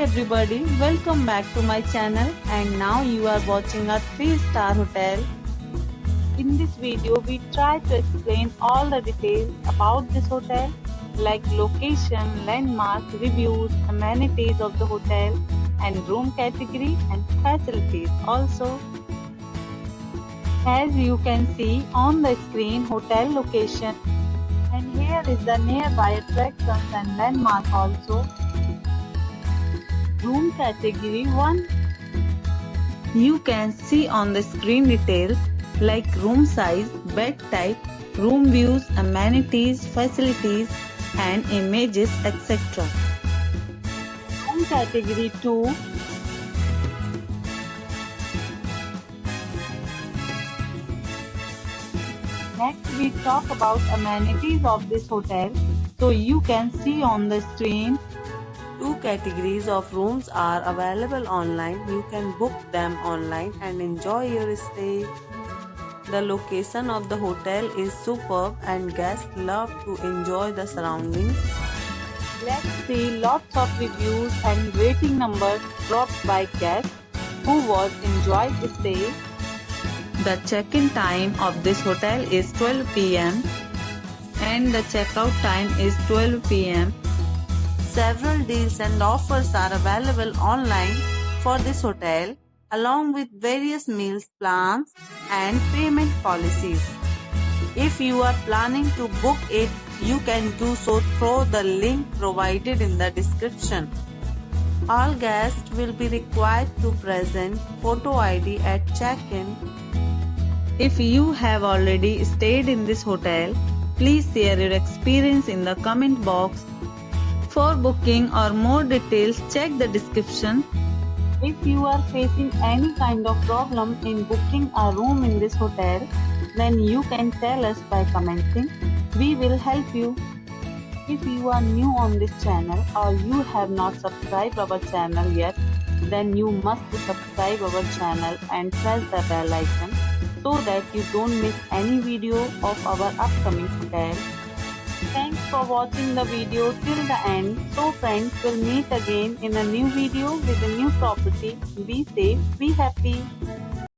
everybody, welcome back to my channel and now you are watching a 3-star hotel. In this video, we try to explain all the details about this hotel like location, landmark, reviews, amenities of the hotel and room category and facilities also. As you can see on the screen, hotel location, and here is the nearby attractions and landmark also. Room category 1. You can see on the screen details like room size, bed type, room views, amenities, facilities and images, etc. Room category 2. Next we talk about amenities of this hotel. So you can see on the screen, 2 categories of rooms are available online. You can book them online and enjoy your stay. The location of the hotel is superb and guests love to enjoy the surroundings. Let's see lots of reviews and rating numbers dropped by guests who was enjoyed the stay. The check-in time of this hotel is 12 p.m. and the checkout time is 12 p.m. Several deals and offers are available online for this hotel, along with various meals plans and payment policies. If you are planning to book it, you can do so through the link provided in the description. All guests will be required to present photo ID at check-in. If you have already stayed in this hotel, please share your experience in the comment box. For booking or more details, check the description. If you are facing any kind of problem in booking a room in this hotel, then you can tell us by commenting. We will help you. If you are new on this channel or you have not subscribed our channel yet, then you must subscribe our channel and press the bell icon so that you don't miss any video of our upcoming hotel. Thanks for watching the video till the end. So friends, will meet again in a new video with a new property. Be safe, be happy.